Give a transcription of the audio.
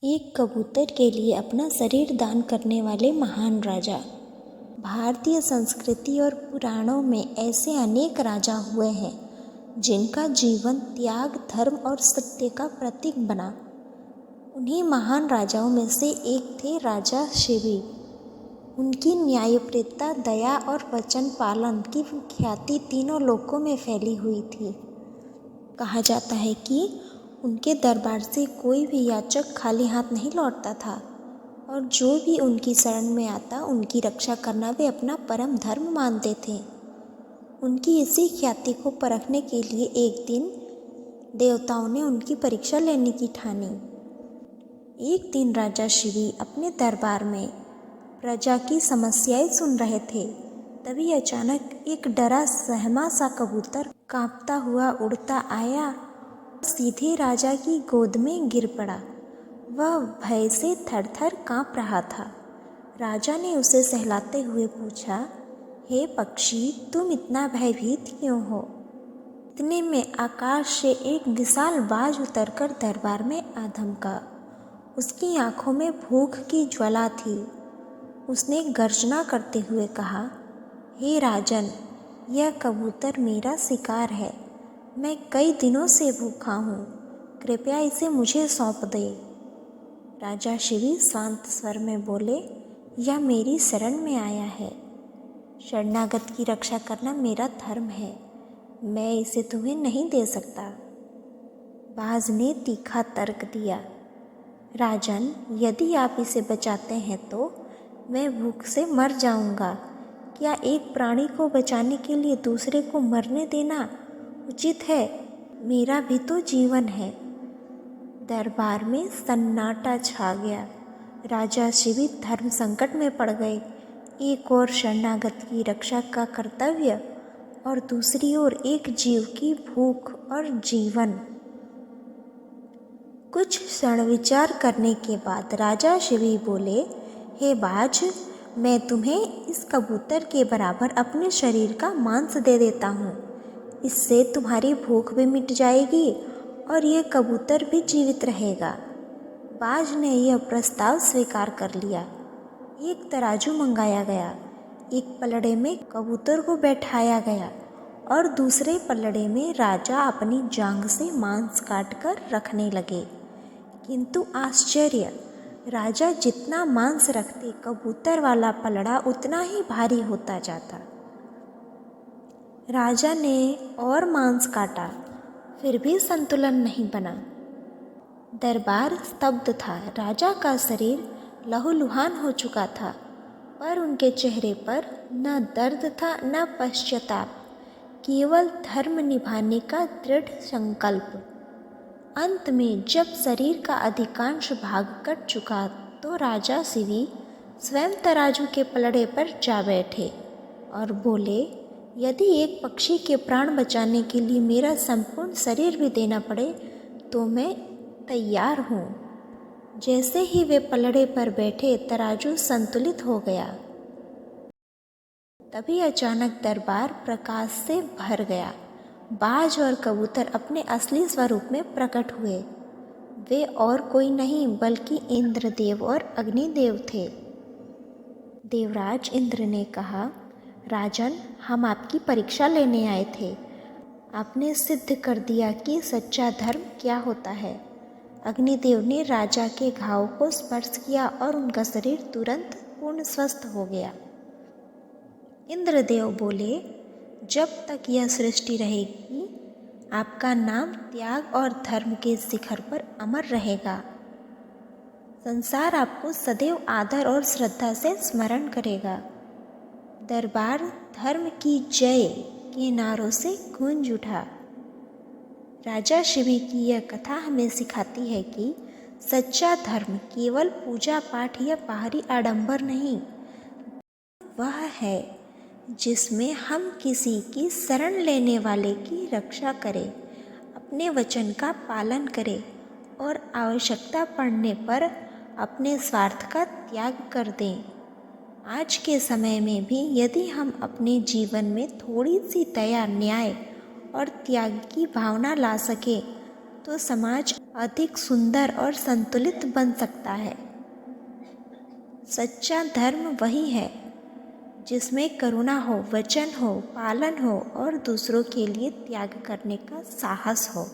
एक कबूतर के लिए अपना शरीर दान करने वाले महान राजा। भारतीय संस्कृति और पुराणों में ऐसे अनेक राजा हुए हैं जिनका जीवन त्याग, धर्म और सत्य का प्रतीक बना। उन्हीं महान राजाओं में से एक थे राजा शिवी। उनकी न्यायप्रियता, दया और वचन पालन की ख्याति तीनों लोकों में फैली हुई थी। कहा जाता है कि उनके दरबार से कोई भी याचक खाली हाथ नहीं लौटता था और जो भी उनकी शरण में आता उनकी रक्षा करना वे अपना परम धर्म मानते थे। उनकी इसी ख्याति को परखने के लिए एक दिन देवताओं ने उनकी परीक्षा लेने की ठानी। एक दिन राजा शिवी अपने दरबार में प्रजा की समस्याएं सुन रहे थे। तभी अचानक एक डरा सहमा सा कबूतर कांपता हुआ उड़ता आया, सीधे राजा की गोद में गिर पड़ा। वह भय से थर-थर कांप रहा था। राजा ने उसे सहलाते हुए पूछा, हे पक्षी, तुम इतना भयभीत क्यों हो? इतने में आकाश से एक विशाल बाज उतरकर दरबार में आ धमका। उसकी आंखों में भूख की ज्वाला थी। उसने गर्जना करते हुए कहा, हे राजन, यह कबूतर मेरा शिकार है। मैं कई दिनों से भूखा हूँ, कृपया इसे मुझे सौंप दे। राजा शिवी शांत स्वर में बोले, यह मेरी शरण में आया है। शरणागत की रक्षा करना मेरा धर्म है। मैं इसे तुम्हें नहीं दे सकता। बाज ने तीखा तर्क दिया, राजन, यदि आप इसे बचाते हैं तो मैं भूख से मर जाऊंगा। क्या एक प्राणी को बचाने के लिए दूसरे को मरने देना उचित है? मेरा भी तो जीवन है। दरबार में सन्नाटा छा गया। राजा शिवी धर्म संकट में पड़ गए। एक ओर शरणागत की रक्षा का कर्तव्य और दूसरी ओर एक जीव की भूख और जीवन। कुछ क्षण विचार करने के बाद राजा शिवी बोले, हे बाज, मैं तुम्हें इस कबूतर के बराबर अपने शरीर का मांस दे देता हूँ। इससे तुम्हारी भूख भी मिट जाएगी और यह कबूतर भी जीवित रहेगा। बाज ने यह प्रस्ताव स्वीकार कर लिया। एक तराजू मंगाया गया। एक पलड़े में कबूतर को बैठाया गया और दूसरे पलड़े में राजा अपनी जांघ से मांस काटकर रखने लगे। किंतु आश्चर्य, राजा जितना मांस रखते, कबूतर वाला पलड़ा उतना ही भारी होता जाता। राजा ने और मांस काटा, फिर भी संतुलन नहीं बना। दरबार स्तब्ध था। राजा का शरीर लहूलुहान हो चुका था, पर उनके चेहरे पर न दर्द था न पश्चाताप, केवल धर्म निभाने का दृढ़ संकल्प। अंत में जब शरीर का अधिकांश भाग कट चुका तो राजा शिवी स्वयं तराजू के पलड़े पर जा बैठे और बोले, यदि एक पक्षी के प्राण बचाने के लिए मेरा संपूर्ण शरीर भी देना पड़े तो मैं तैयार हूँ। जैसे ही वे पलड़े पर बैठे, तराजू संतुलित हो गया। तभी अचानक दरबार प्रकाश से भर गया। बाज और कबूतर अपने असली स्वरूप में प्रकट हुए। वे और कोई नहीं बल्कि इंद्रदेव और अग्निदेव थे। देवराज इंद्र ने कहा, राजन, हम आपकी परीक्षा लेने आए थे। आपने सिद्ध कर दिया कि सच्चा धर्म क्या होता है। अग्निदेव ने राजा के घाव को स्पर्श किया और उनका शरीर तुरंत पूर्ण स्वस्थ हो गया। इंद्रदेव बोले, जब तक यह सृष्टि रहेगी, आपका नाम त्याग और धर्म के शिखर पर अमर रहेगा। संसार आपको सदैव आदर और श्रद्धा से स्मरण करेगा। दरबार धर्म की जय के नारों से गूंज उठा। राजा शिवी की यह कथा हमें सिखाती है कि सच्चा धर्म केवल पूजा पाठ या बाहरी आडंबर नहीं, वह है जिसमें हम किसी की शरण लेने वाले की रक्षा करें, अपने वचन का पालन करें और आवश्यकता पड़ने पर अपने स्वार्थ का त्याग कर दें। आज के समय में भी यदि हम अपने जीवन में थोड़ी सी दया, न्याय और त्याग की भावना ला सके तो समाज अधिक सुंदर और संतुलित बन सकता है। सच्चा धर्म वही है जिसमें करुणा हो, वचन हो, पालन हो और दूसरों के लिए त्याग करने का साहस हो।